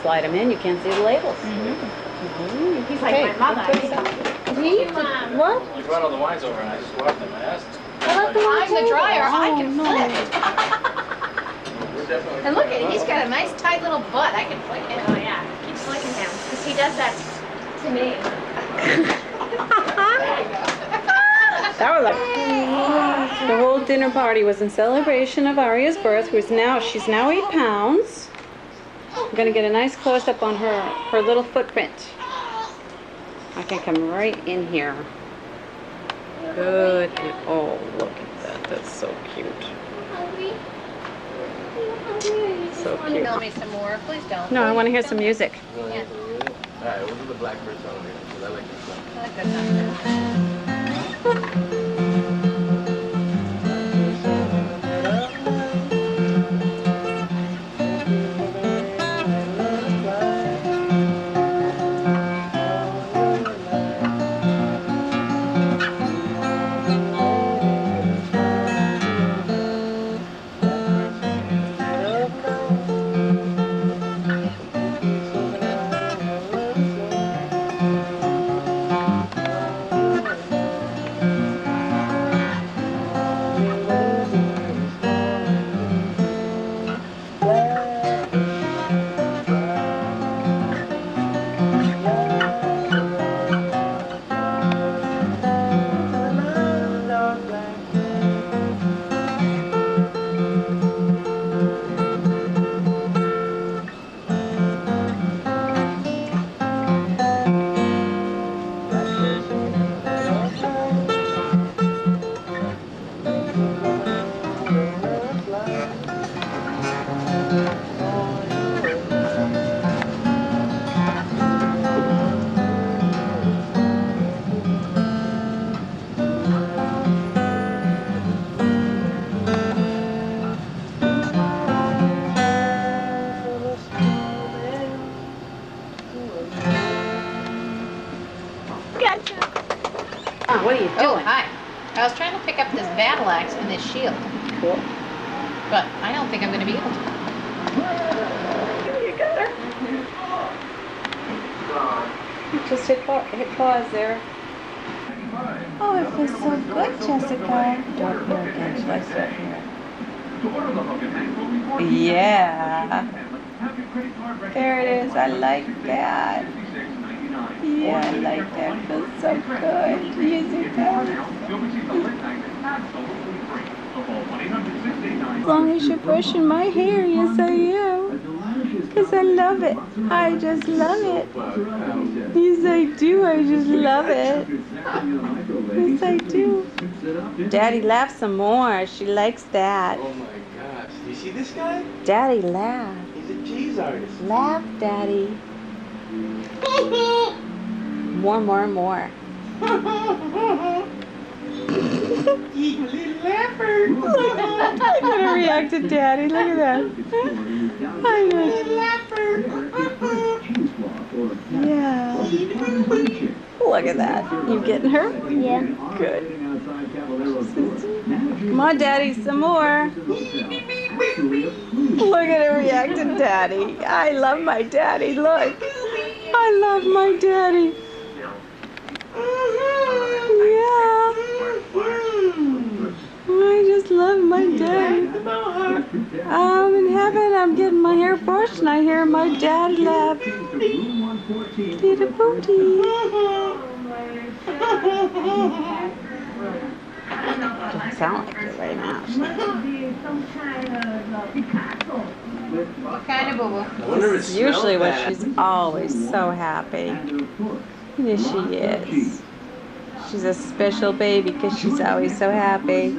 Slide them in, you can't see the labels. He's like my mother. What? You brought all the wines over and I just swapped them. I asked. I'm the dryer. I can flip. We're definitely. And look at it. He's got a nice tight little butt. I can flick it. Oh yeah, keep flicking him because he does that to me. That was like the whole dinner party was in celebration of Aria's birth, she's now 8 pounds. I'm gonna get a nice close up on her little footprint. I can come right in here. Good. Oh, look at that. That's so cute. So Want to cute. mail me some more? Please don't. No, I want to hear some music. Alright, we'll do the Blackbird song here because I like this song. I like that song. What are you Oh, doing? hi. I was trying to pick up this battle axe and this shield, Cool. but I don't think I'm going to be able to. You got her. Just hit pause there. Oh, it feels so good, Jessica. Don't hear again. Should I start here? Yeah. There it is. I like that. Yeah, I like that. Feels so good. Yes, it does. As long as you're brushing my hair, yes I am. Because I love it. I just love it. Yes I do. I just love it. Yes I do. Daddy, laugh some more. She likes that. Oh my gosh. Do you see this guy? Daddy, laugh. He's a cheese artist. Laugh, Daddy. More, more, more. He's a little leopard. Look at her react to Daddy. Look at that. I know. Yeah. Look at that. You getting her? Yeah. Good. Come on, Daddy, some more. Look at her react to Daddy. I love my daddy. Look. I love my daddy. Yeah. I just love my daddy. I'm in heaven. I'm getting my hair brushed and I hear my daddy laugh. Little booty. Doesn't sound like it right now. What kind of boo-boo? I wonder if it This is usually smells what bad. she's always so happy. Yes, she is. She's a special baby because she's always so happy.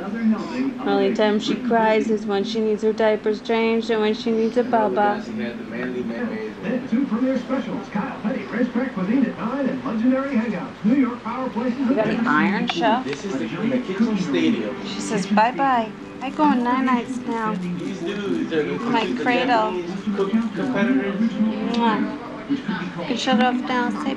Only time she cries is when she needs her diapers changed and when she needs a baba. She had the manly man. Then 2 premiere specials, Kyle Petty, Racetrack Cuisine at 9, and Legendary Hangouts, New York Power Places. We got the Iron Chef. This is the kitchen stadium. She says bye-bye. I go on nights now. These dudes are the My cradle. Japanese competitors. Mwah. You can shut it off now. Say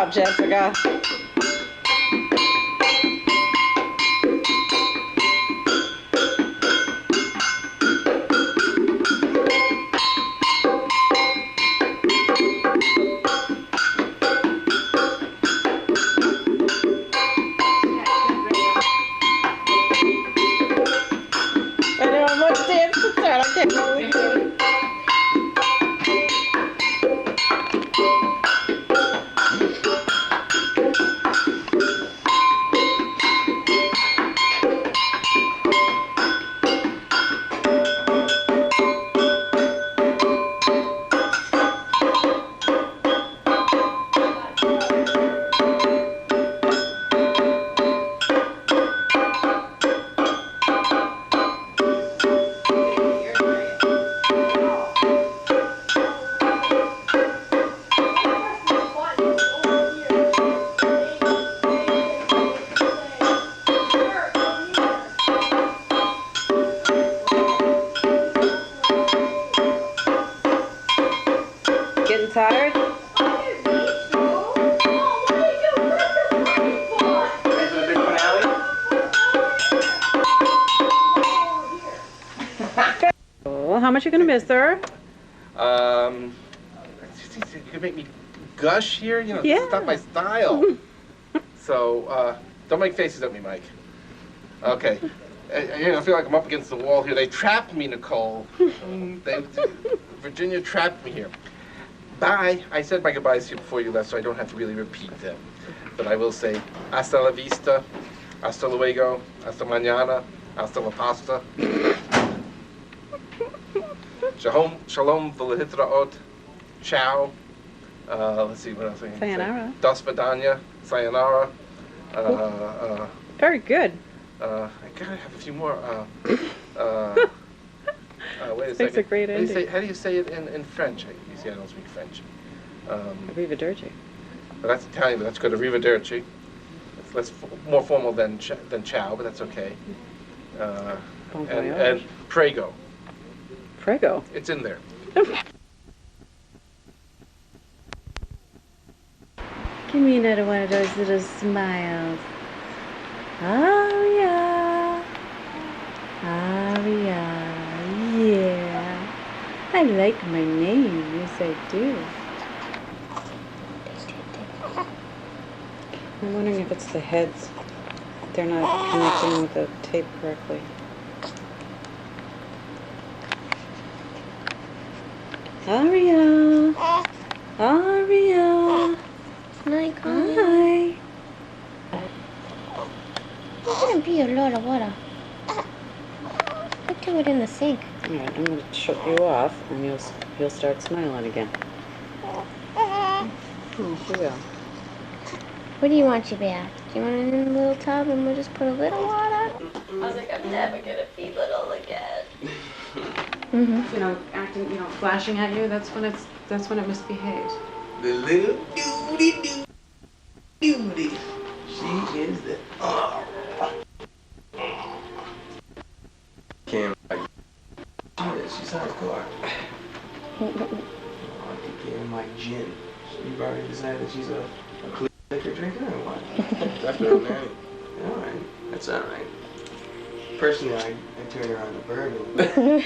job, Jessica. I know how much dance to start. I can't believe it. Getting tired? Oh, how much you gonna miss her? You can make me gush here, you know, Yeah. it's not my style. So, don't make faces at me, Mike. Okay. I feel like I'm up against the wall here. They trapped me, Nicole. Virginia trapped me here. Bye. I said my goodbyes to you before you left, so I don't have to really repeat them. But I will say, hasta la vista, hasta luego, hasta mañana, hasta la pasta. Shalom v'lehitraot. Ciao. Let's see, what else I can say? Sayonara. Das vidanya. Sayonara. Very good. I gotta have a few more. Wait a Makes a second. great ending. How do you say it in French? You see, I don't speak French. Arrivederci. But that's Italian, but that's good. Arrivederci. It's less more formal than ciao, but that's okay. Bon And voyage. prego. Prego. It's in there. Give me another one of those little smiles. Aria. Aria. Yeah. I like my name. Yes, I do. I'm wondering if it's the heads. They're not connecting with the tape correctly. Aria. Aria. Mike, Hi. there's gonna be a lot of water. Put to it in the sink. All right, I'm going to shut you off, and you'll start smiling again. She will. What do you want, your bear? Do you want it in a little tub and we'll just put a little water? I was like, I'm never gonna be little again. You know, acting, flashing at you. That's when it misbehaves. The little doody. She is the. Cam. She's hardcore. Cam like gin. You've already decided that she's a clear liquor drinker or what? Definitely, man. All right, that's all right. Personally, I turn her on to bourbon.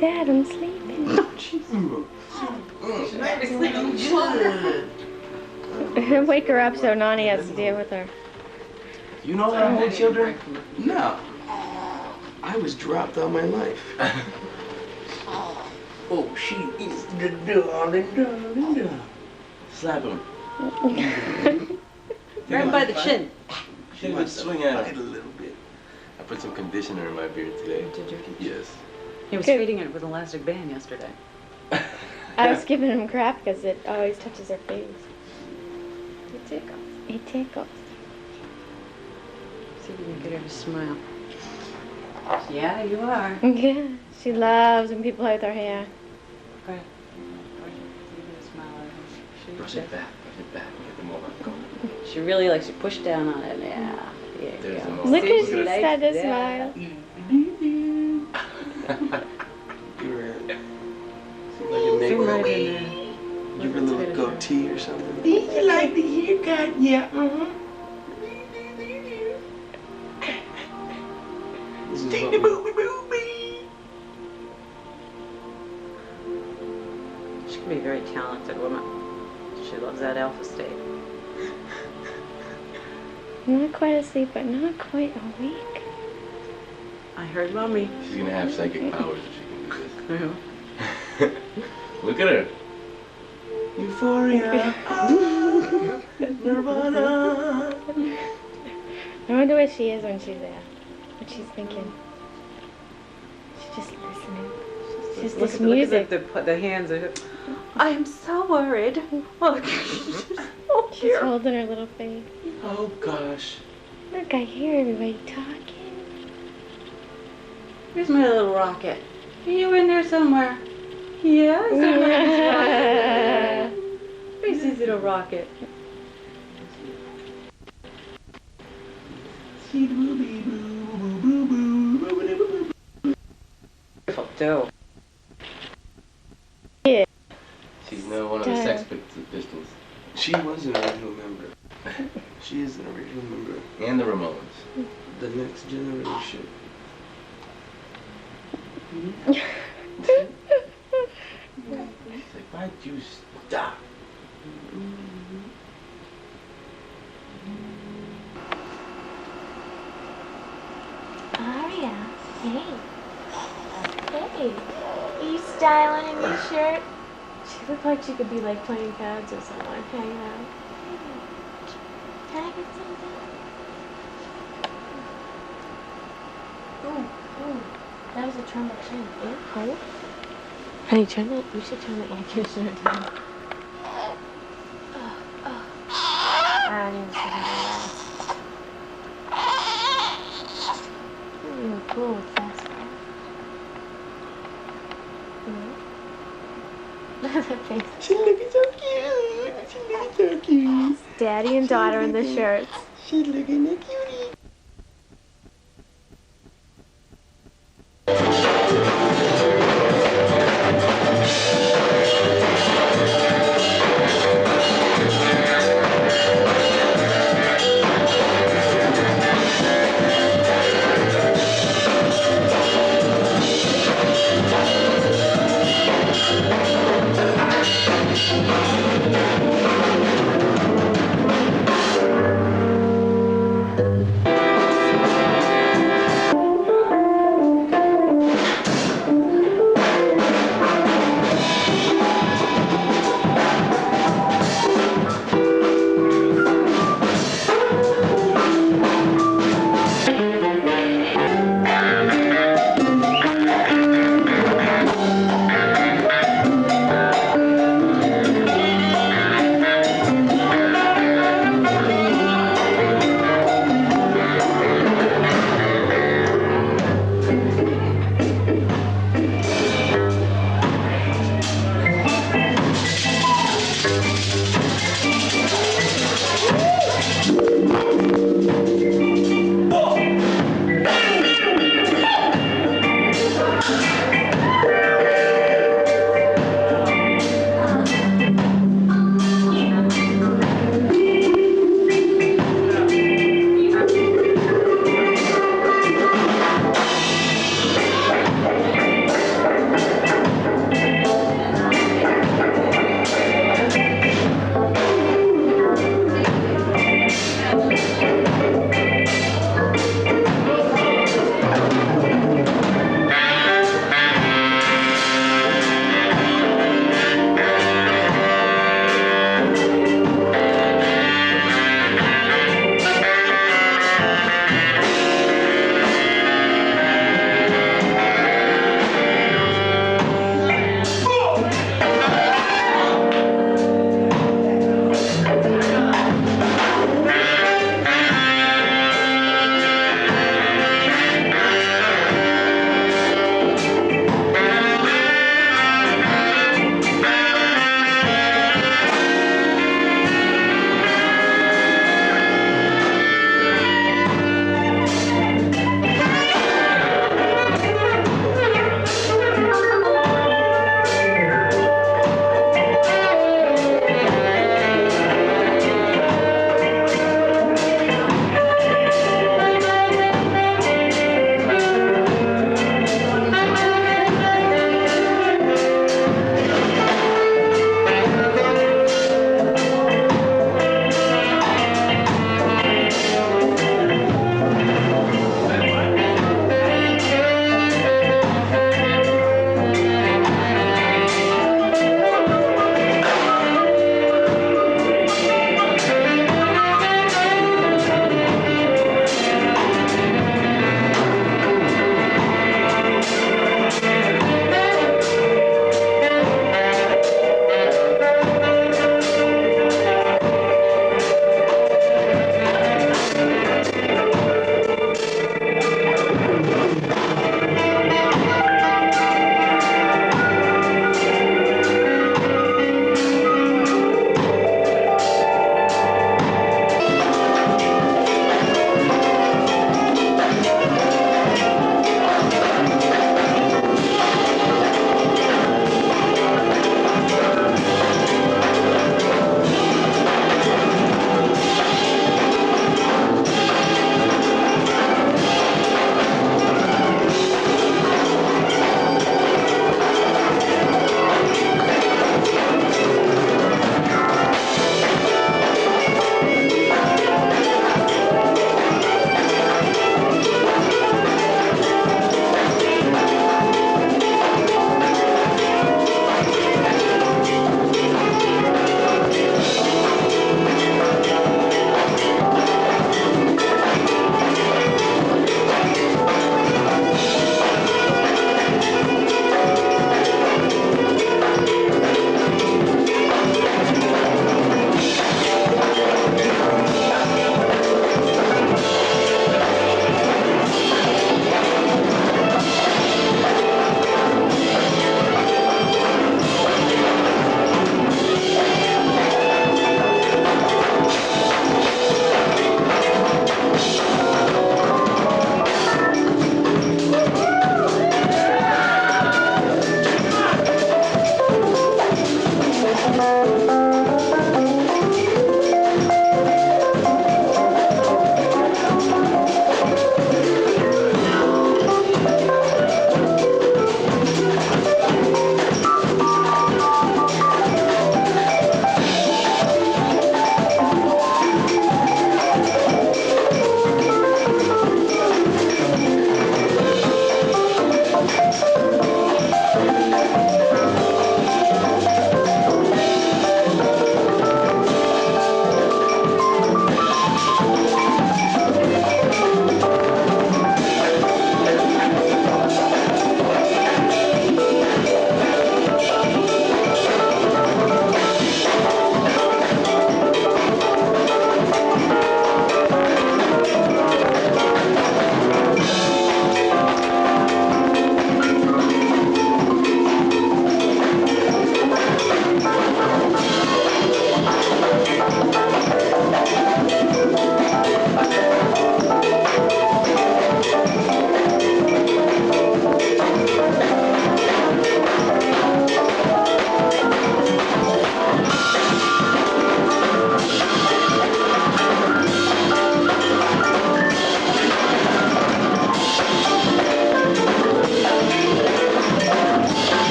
Dad, I'm sleeping. She might be sleeping good. Wake her up so Nani has to deal with her. You know how to hold children? No. I was dropped all my life. Oh, she is the darling. Slap him. Grab him by the chin. She would swing at him. A little bit. I put some conditioner in my beard today. Did you? Yes. He was feeding it with elastic band yesterday. I was giving him crap because it always touches her face. It tickles. It tickles. See if you can get her to smile. Yeah, you are. Yeah, she loves when people hold her hair. Go ahead. You can smile at her. Brush it back. Get the more. Go. She really likes you. Push down on it. Yeah. Look See, at she she likes started to that. smile. You were like a Zoom right nigga. in there. You were a little goatee or something. You like the haircut? Yeah. Mm-hmm. This is Take what the we- booby booby. She can be a very talented woman. She loves that alpha state. Not quite asleep, but not quite awake. I heard mommy. She's gonna have psychic powers if she can do Mhm. this. Look at her. Euphoria. Oh, Nirvana. I wonder where she is when she's there. What she's thinking. She's just listening. She's Look this at music. the hands. I'm so worried. Look. Oh, She's dear. holding her little face. Oh gosh. Look, I hear everybody talking. Where's my little rocket? Are you in there somewhere? Yes. Where's his little rocket? See the booby boo boo boo boo boo boo boo. Beautiful dough. She's now one of the Sex Pistols. She was an original member. She is an original member. And the Ramones. The next generation. She's like, why'd you stop? Aria, hey. Hey. Are you styling in your shirt? She looked like she could be like playing cards or someone, hanging out. Can I get something? Ooh, that was a tremble chin. Yeah, cold. Honey, you should turn the air conditioner down. I need to sit down. Ooh, cool with fast food. That face. She looking so cute. She looking so cute. Daddy and daughter in the shirts. She looking a cutie.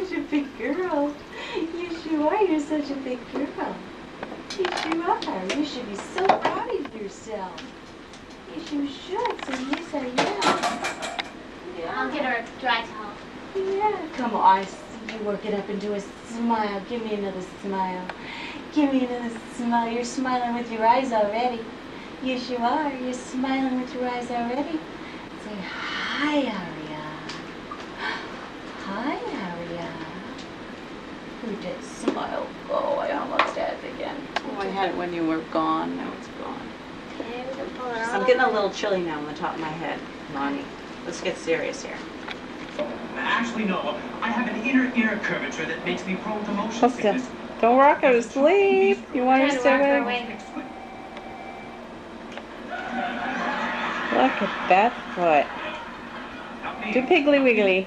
such a big girl. Yes, you are. You're such a big girl. Yes, you are. You should be so proud of yourself. Yes, you should. So yes, I am. Yeah. I'll get her a dry towel. Yeah. Come on. I see you work it up into a smile. Give me another smile. Give me another smile. You're smiling with your eyes already. Yes, you are. You're smiling with your eyes already. Say hi, Aria. Hi, Aria. Who did smile? Oh, I almost had it again. Oh, I had it when you were gone. Now it's gone. I'm getting a little chilly now on the top of my head, Lonnie. Let's get serious here. Actually, no. I have an inner curvature that makes me prone to motion sickness. Don't rock her to sleep. You want her to stay awake? Look at that foot. Do Piggly Wiggly.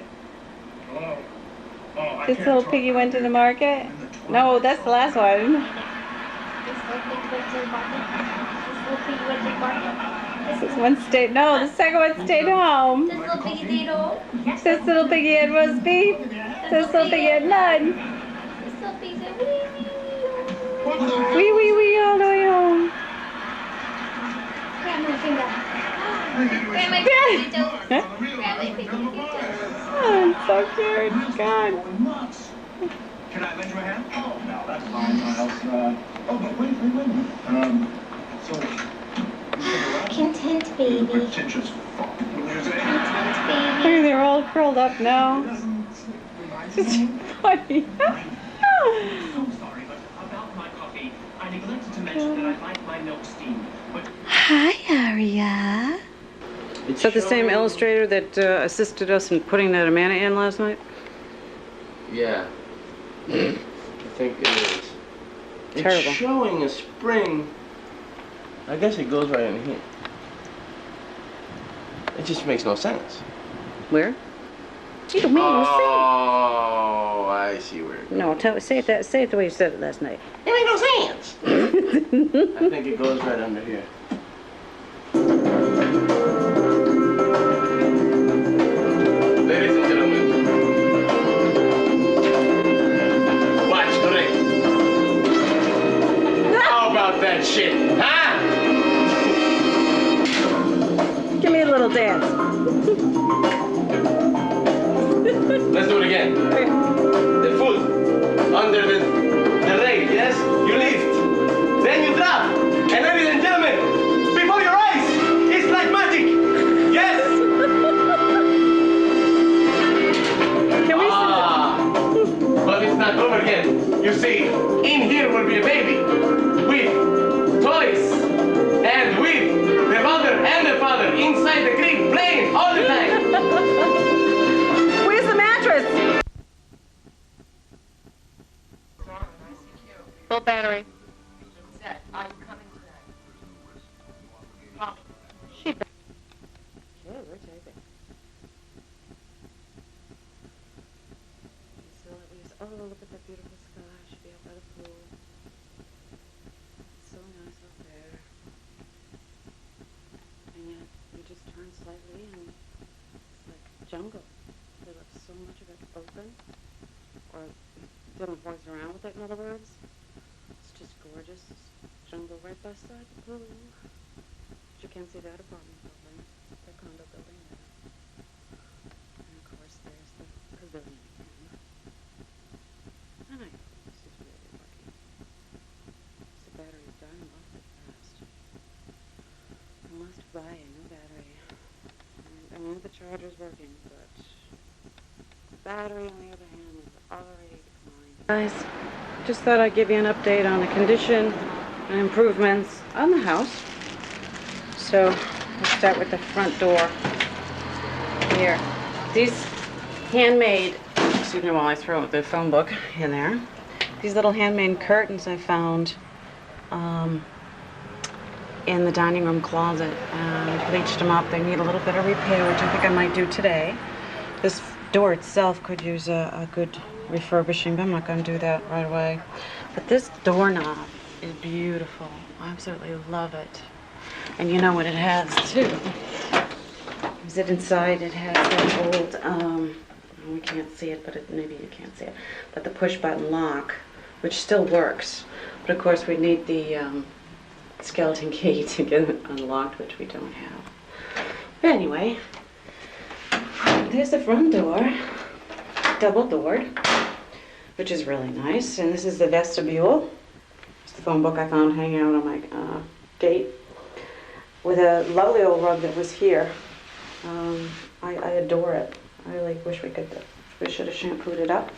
This little piggy went to the market? No, that's the last one. This one stayed, no, the second one stayed home. This little piggy stayed home. This little piggy had roast beef. This little piggy had none. This little piggy said wee Wee wee wee all the way home. Grab my finger. Grab my piggy toe. Grab my piggy toe. Oh, it's so cute. God. Can I lend you a hand? Oh, no, that's fine, Miles. Oh, but wait. So, Content, baby. pretentious fuck. What did you say? Content, Look, baby. they're all curled up now. It's funny. I'm sorry, but about my coffee, I neglected to mention that I like my milk steamed. But Hi, Aria. Is that the same illustrator that assisted us in putting that Amanda in last night? Yeah. I think it is. Terrible. It's showing a spring. I guess it goes right in here. It just makes no sense. Where? You don't make no sense. Oh, I see where it goes. No, say it the way you said it last night. It makes no sense. I think it goes right under here. Ladies and gentlemen, watch the race. How about that shit, huh? Give me a little dance. Let's do it again. The foot under the leg, yes? You lift. Then you drop. And ladies and gentlemen, before your eyes, it's like magic. Yes? Can we But it's not over yet. You see, in here will be a baby with toys and with the mother and the father inside the crib playing all the time. Where's the mattress? Full battery. I'm coming today. She. Okay, we're taping. So at least, oh, look at that beautiful sky. Should be out by the pool. It's so nice out there. And yet, you just turn slightly and it's like jungle. They left so much of it open. Or didn't voice around with it, in other words. It's just gorgeous. Jungle right beside the pool. But you can't see that apartment building, the condo building there. And of course there's the pavilion again. And I think this is really lucky. The battery's dying awfully fast. I must buy a new battery. I mean the charger's working, but the battery on the other hand is already declining. Guys, just thought I'd give you an update on the condition and improvements on the house. So let's start with the front door here. These handmade, excuse me while I throw the phone book in there. These little handmade curtains I found in the dining room closet, and I bleached them up. They need a little bit of repair, which I think I might do today. This door itself could use a good refurbishing, but I'm not going to do that right away. But this doorknob is beautiful. I absolutely love it. And you know what it has too? Is it inside? It has that old, we can't see it, but maybe you can't see it. But the push button lock, which still works. But of course we need the skeleton key to get it unlocked, which we don't have. But anyway, there's the front door, double doored, which is really nice. And this is the vestibule. It's the phone book I found hanging out on my gate with a lovely old rug that was here. I adore it. I really wish we should have shampooed it up.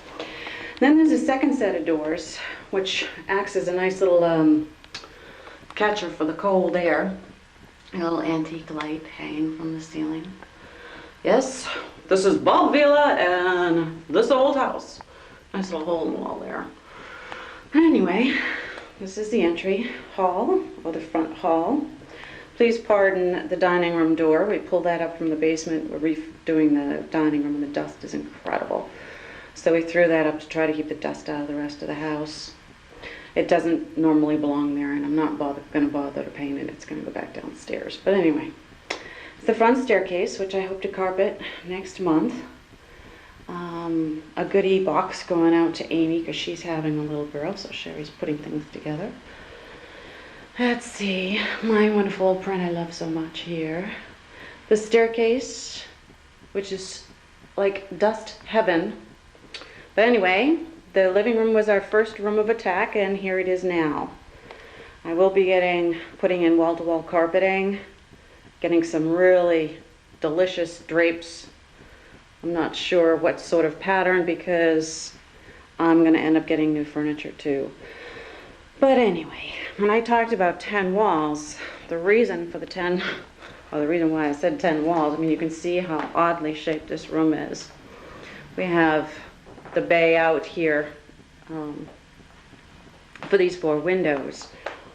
Then there's a second set of doors, which acts as a nice little catcher for the cold air. A little antique light hanging from the ceiling. Yes, this is Bob Vila and this old house. Nice little hole in the wall there. Anyway, this is the entry hall, or the front hall. Please pardon the dining room door. We pulled that up from the basement. We're redoing the dining room and the dust is incredible. So we threw that up to try to keep the dust out of the rest of the house. It doesn't normally belong there, and I'm not going to bother to paint it. It's going to go back downstairs. But anyway, it's the front staircase, which I hope to carpet next month. A goodie box going out to Amy because she's having a little girl, so Sherry's putting things together. Let's see, my wonderful old print I love so much here. The staircase, which is like dust heaven. But anyway, the living room was our first room of attack, and here it is now. I will be putting in wall-to-wall carpeting, getting some really delicious drapes. I'm not sure what sort of pattern because I'm going to end up getting new furniture too. But anyway, when I talked about 10 walls, the reason for the 10, or the reason why I said 10 walls, I mean, you can see how oddly shaped this room is. We have the bay out here for these 4 windows,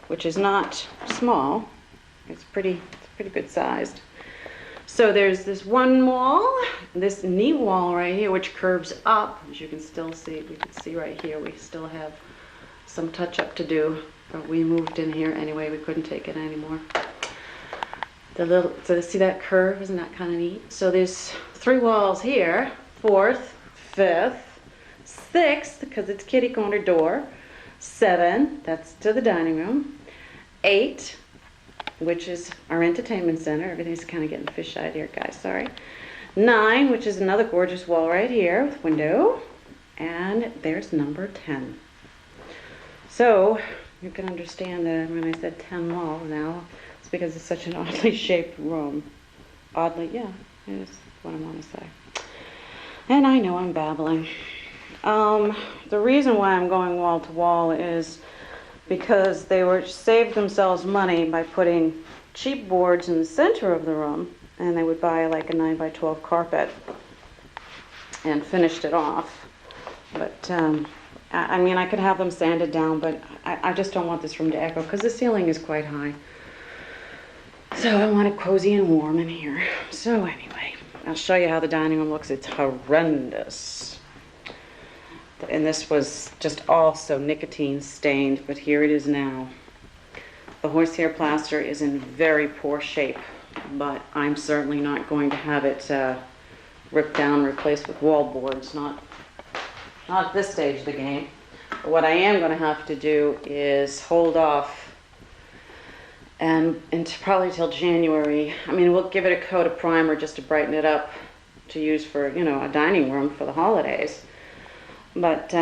which is not small. It's pretty good sized. So there's this one wall, this knee wall right here, which curves up. As you can still see, we can see right here, we still have some touch up to do, but we moved in here anyway. We couldn't take it anymore. So see that curve? Isn't that kind of neat? So there's 3 walls here, 4th, 5th, 6th, because it's kitty corner door, 7, that's to the dining room, 8, which is our entertainment center. Everything's kind of getting fish-eyed here, guys, sorry. 9, which is another gorgeous wall right here with window, and there's number 10. So you can understand that when I said 10 walls now, it's because it's such an oddly shaped room. Oddly, yeah, it is what I want to say. And I know I'm babbling. The reason why I'm going wall to wall is because they saved themselves money by putting cheap boards in the center of the room, and they would buy like a 9x12 carpet and finished it off. But I mean, I could have them sanded down, but I just don't want this room to echo because the ceiling is quite high. So I want it cozy and warm in here. So anyway, I'll show you how the dining room looks. It's horrendous. And this was just also nicotine stained, but here it is now. The horsehair plaster is in very poor shape, but I'm certainly not going to have it ripped down and replaced with wall boards, not at this stage of the game. But what I am going to have to do is hold off and probably till January. I mean, we'll give it a coat of primer just to brighten it up to use for, you know, a dining room for the holidays. But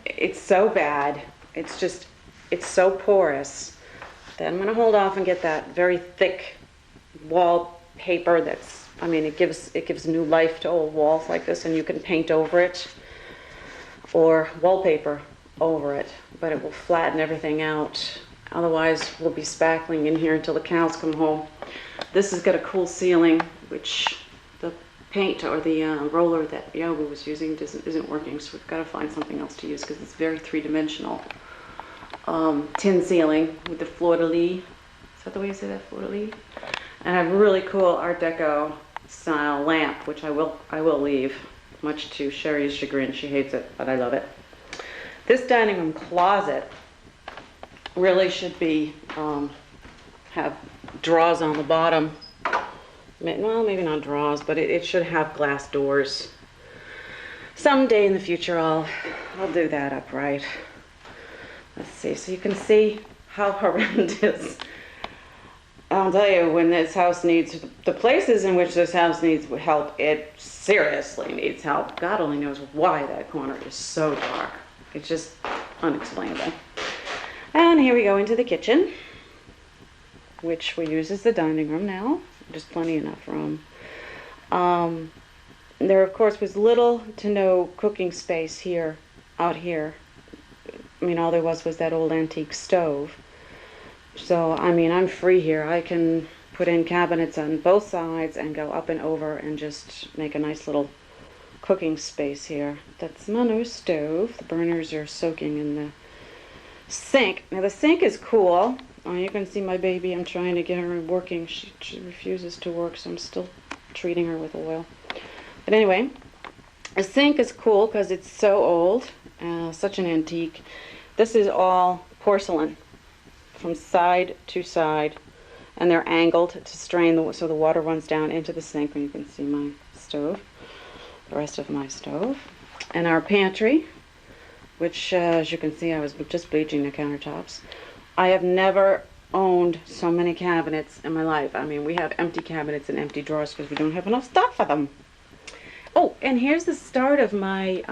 it's so bad, it's so porous that I'm going to hold off and get that very thick wallpaper that's, I mean, it gives new life to old walls like this, and you can paint over it or wallpaper over it, but it will flatten everything out. Otherwise, we'll be spackling in here until the cows come home. This has got a cool ceiling, which the paint or the roller that Yoga was using isn't working, so we've got to find something else to use because it's very three-dimensional. Tin ceiling with the fleur-de-lis. Is that the way you say that, fleur-de-lis? And a really cool Art Deco style lamp, which I will leave, much to Sherry's chagrin. She hates it, but I love it. This dining room closet really should be have drawers on the bottom. Well, maybe not drawers, but it should have glass doors. someday in the future I'll do that upright. Let's see, so you can see how horrendous. I'll tell you, when this house needs, the places in which this house needs help, it seriously needs help. God only knows why that corner is so dark. It's just unexplainable. And here we go into the kitchen, which we use as the dining room now. Just plenty enough room. There, of course, was little to no cooking space here, out here. I mean, all there was that old antique stove. So, I mean, I'm free here. I can put in cabinets on both sides and go up and over and just make a nice little cooking space here. That's my new stove. The burners are soaking in the sink. Now, the sink is cool. Oh, you can see my baby. I'm trying to get her working. She refuses to work, so I'm still treating her with oil. But anyway, the sink is cool because it's so old, such an antique. This is all porcelain from side to side, and they're angled to strain so the water runs down into the sink. And you can see my stove, the rest of my stove, and our pantry, which as you can see, I was just bleaching the countertops. I have never owned so many cabinets in my life. I mean, we have empty cabinets and empty drawers because we don't have enough stuff for them. Oh, and here's the start of my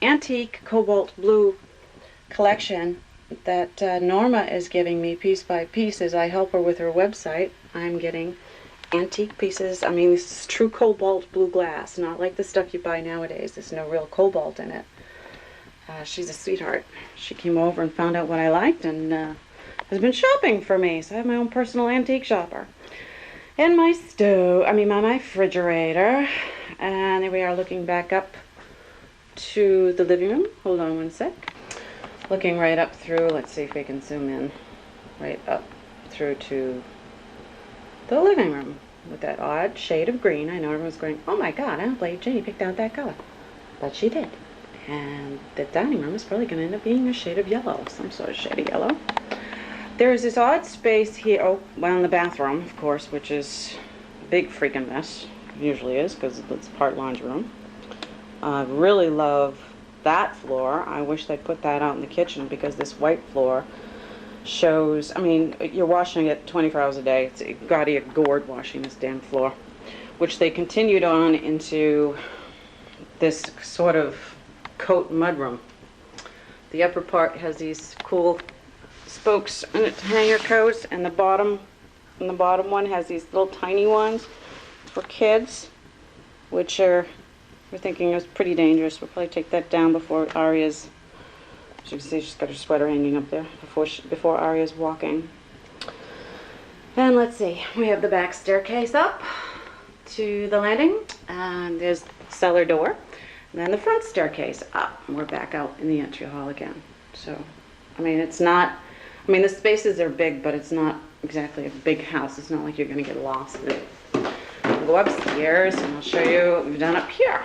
antique cobalt blue collection that Norma is giving me piece by piece as I help her with her website. I'm getting antique pieces. I mean, this is true cobalt blue glass, not like the stuff you buy nowadays. There's no real cobalt in it. She's a sweetheart. She came over and found out what I liked and has been shopping for me. So I have my own personal antique shopper. And my stove, my refrigerator. And there we are looking back up to the living room. Hold on one sec. Looking right up through, let's see if we can zoom in, right up through to the living room with that odd shade of green. I know everyone's going, oh my God, I don't believe Jenny picked out that color. But she did. And the dining room is probably going to end up being a shade of yellow, some sort of shade of yellow. There's this odd space here, in the bathroom, of course, which is a big freaking mess. It usually is, because it's part laundry room. I really love that floor. I wish they'd put that out in the kitchen because this white floor shows, you're washing it 24 hours a day. It's gotta get gourd washing this damn floor, which they continued on into this sort of coat mudroom. The upper part has these cool spokes in it to hang your coats, and the bottom one has these little tiny ones for kids, which we're thinking is pretty dangerous. We'll probably take that down before Aria's, as you can see, she's got her sweater hanging up there before Aria's walking. And let's see, we have the back staircase up to the landing, and there's the cellar door, and then the front staircase up, and we're back out in the entry hall again. So, it's not, the spaces are big, but it's not exactly a big house. It's not like you're going to get lost in it. We'll go upstairs, and I'll show you what we've done up here.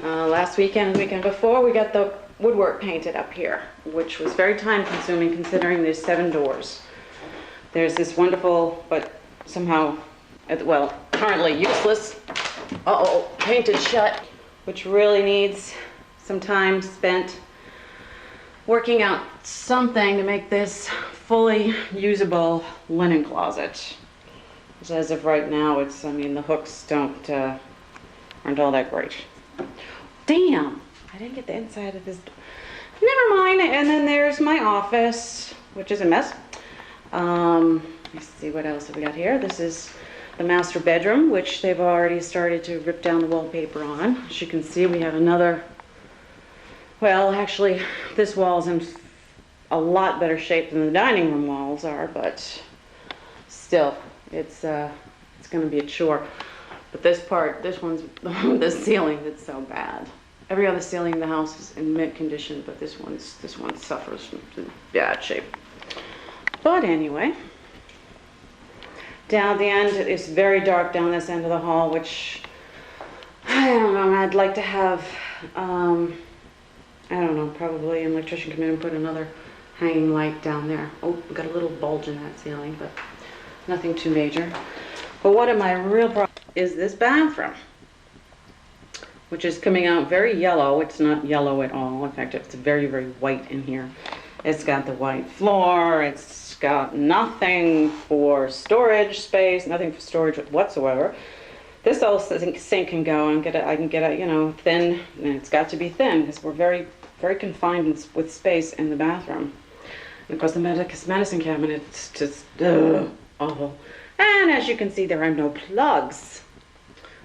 Last weekend and the weekend before, we got the woodwork painted up here, which was very time consuming considering there's 7 doors. There's this wonderful, but somehow, currently useless, painted shut, which really needs some time spent working out something to make this fully usable linen closet. Because as of right now, it's, the hooks aren't all that great. Damn, I didn't get the inside of this door. Never mind. And then there's my office, which is a mess. Let's see, what else have we got here? This is the master bedroom, which they've already started to rip down the wallpaper on. As you can see, we have another, actually, this wall's in a lot better shape than the dining room walls are, but still, it's going to be a chore. But this one's, the ceiling, it's so bad. Every other ceiling in the house is in mint condition, but this one suffers from bad shape. But anyway, down the end, it's very dark down this end of the hall, which, I don't know, I'd like to have, probably an electrician come in and put another hanging light down there. Oh, we've got a little bulge in that ceiling, but nothing too major. But one of my real problems is this bathroom. which is coming out very yellow. It's not yellow at all. In fact, it's very, very white in here. It's got the white floor. It's got nothing for storage space, nothing for storage whatsoever. This old sink can go and I can get it, you know, thin, and it's got to be thin because we're very, very confined with space in the bathroom. And of course, the medicine cabinet, it's just awful. And as you can see, there are no plugs.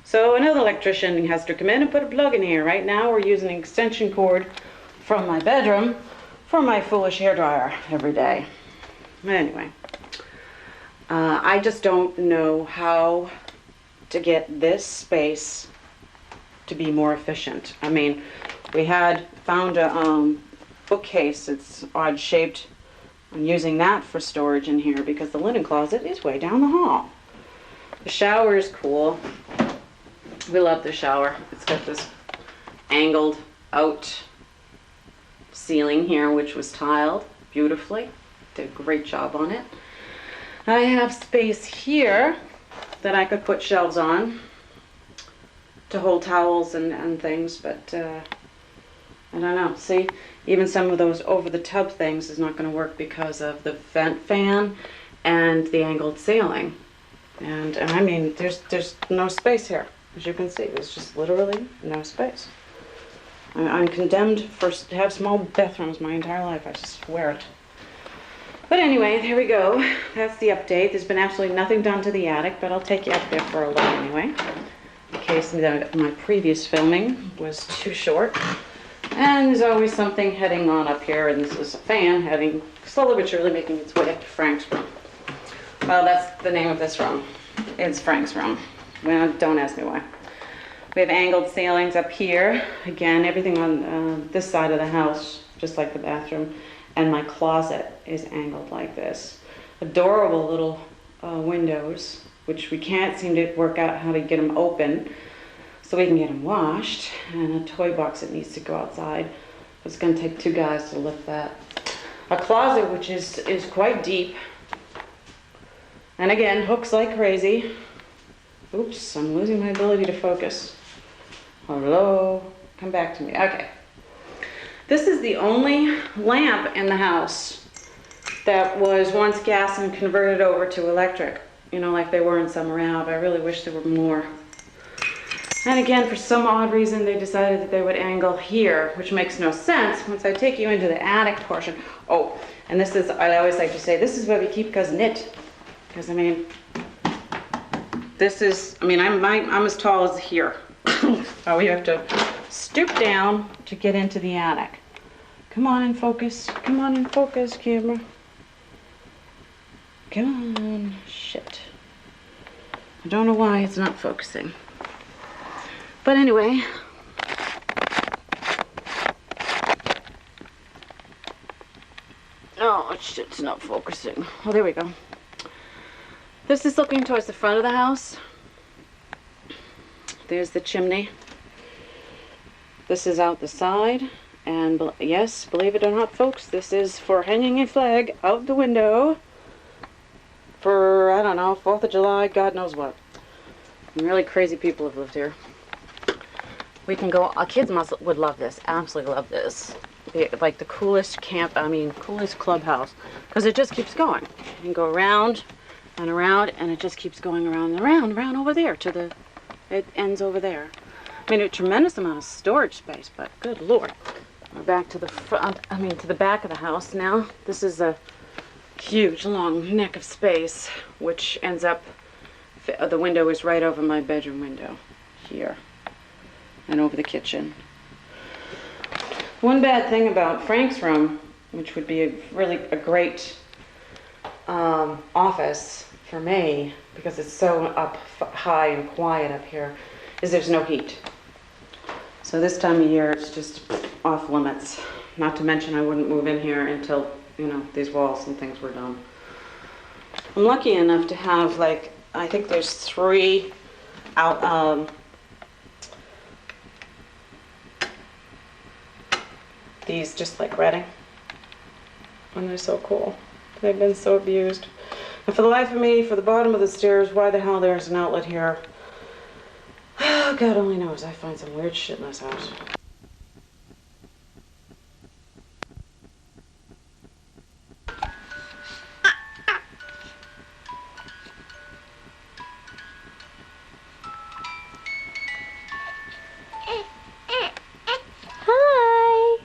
So another electrician has to come in and put a plug in here. Right now, we're using an extension cord from my bedroom for my foolish hairdryer every day. Anyway, I just don't know how to get this space to be more efficient. I mean, we had found a bookcase. It's odd shaped. I'm using that for storage in here because the linen closet is way down the hall. The shower is cool. We love the shower. It's got this angled out ceiling here, which was tiled beautifully. Did a great job on it. I have space here that I could put shelves on to hold towels and things, but I don't know. See, even some of those over the tub things is not going to work because of the vent fan and the angled ceiling. And I mean, there's no space here. As you can see, there's just literally no space. I'm condemned to have small bathrooms my entire life. I just swear it. But anyway, there we go. That's the update. There's been absolutely nothing done to the attic, but I'll take you up there for a look anyway, in case my previous filming was too short. And there's always something heading on up here, and this is a fan heading slowly but surely making its way up to Frank's room. Well, that's the name of this room. It's Frank's room. Well, don't ask me why. We have angled ceilings up here. Again, everything on this side of the house, just like the bathroom. And my closet is angled like this. Adorable little windows, which we can't seem to work out how to get them open so we can get them washed. And a toy box that needs to go outside. It's going to take 2 guys to lift that. A closet which is quite deep. And again, hooks like crazy. Oops, I'm losing my ability to focus. Hello? Come back to me. Okay. This is the only lamp in the house that was once gas and converted over to electric. You know, like they were in Summer Ave. I really wish there were more. And again, for some odd reason, they decided that they would angle here, which makes no sense once I take you into the attic portion. Oh, and this is, I always like to say, this is where we keep Cousin Knit. Because, I mean, this is, I mean, I'm as tall as here. Oh, we have to stoop down to get into the attic. Come on and focus. Come on and focus, camera. Come on. Shit. I don't know why it's not focusing. But anyway. Oh, shit's not focusing. Oh, there we go. This is looking towards the front of the house. There's the chimney. This is out the side. And yes, believe it or not, folks, this is for hanging a flag out the window for, I don't know, 4th of July, God knows what. Really crazy people have lived here. We can go, our kids would love this, absolutely love this. Like the coolest coolest clubhouse. Because it just keeps going. You can go around and around, and it just keeps going around and around over there to the, it ends over there. I mean, a tremendous amount of storage space, but good Lord. We're back to the front, to the back of the house now. This is a huge, long neck of space, which ends up, the window is right over my bedroom window here, and over the kitchen. One bad thing about Frank's room, which would be a great office for me, because it's so up high and quiet up here, is there's no heat. So this time of year, it's just off limits. Not to mention I wouldn't move in here until, these walls and things were done. I'm lucky enough to have, I think there's 3 out, these just like Reading. And they're so cool. They've been so abused. And for the life of me, for the bottom of the stairs, why the hell there's an outlet here? Oh, God only knows. I find some weird shit in this house. Hi.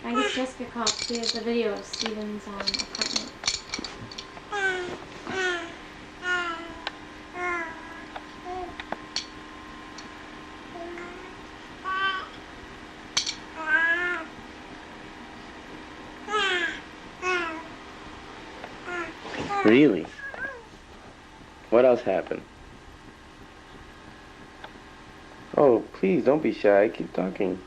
I guess Jessica called to see the video of Steven's apartment. Really? What else happened? Oh, please don't be shy. Keep talking.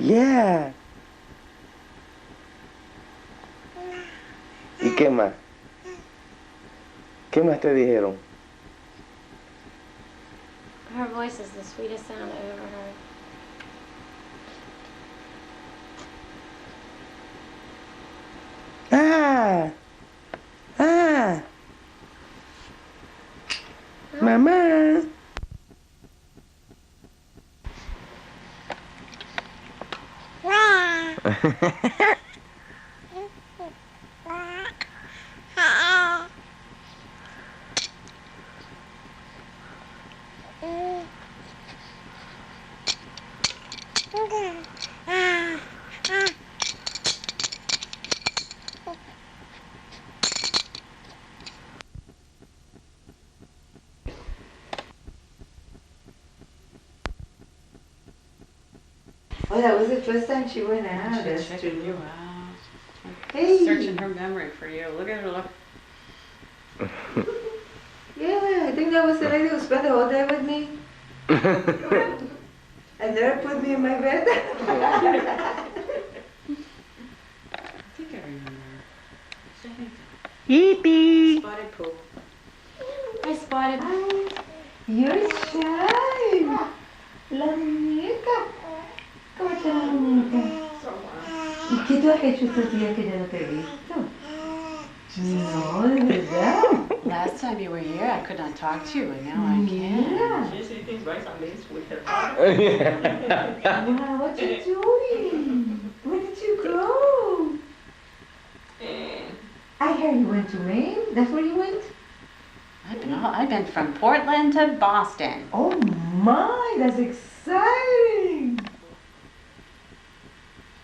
Yeah. ¿Y qué más? ¿Qué más te dijeron? Her voice is the sweetest sound I've ever heard. Ah. Ah. Mamá. Oh, that was the first time she went out. She's That's checking true. you out. Hey. Searching her memory for you. Look at her look. Yeah, I think that was the lady who spent the whole day with me. And never put me in my bed. I think I remember. Yippee. Spotted pool. I spotted. Ay, you're shy. La muñeca. ¿Cómo está la muñeca? ¿Y qué tú has hecho estos días que yo no te he visto? No, de verdad. Last time you were here, I could not talk to you, and now I can. Yeah. She see things right on this with her. Wow, what you doing? Where did you go? I heard you went to Maine. That's where you went? I've been from Portland to Boston. Oh my, that's exciting.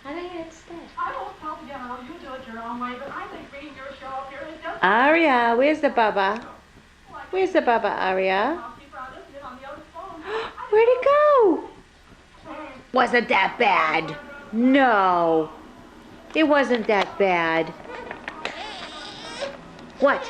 How did I get stay? I won't tell you how you do it your own way, but I think reading your show up here is just Aria, where's the baba? Where's the baba, Aria? keep on listening on the other phone. Where'd it go? Wasn't that bad? No. It wasn't that bad. What?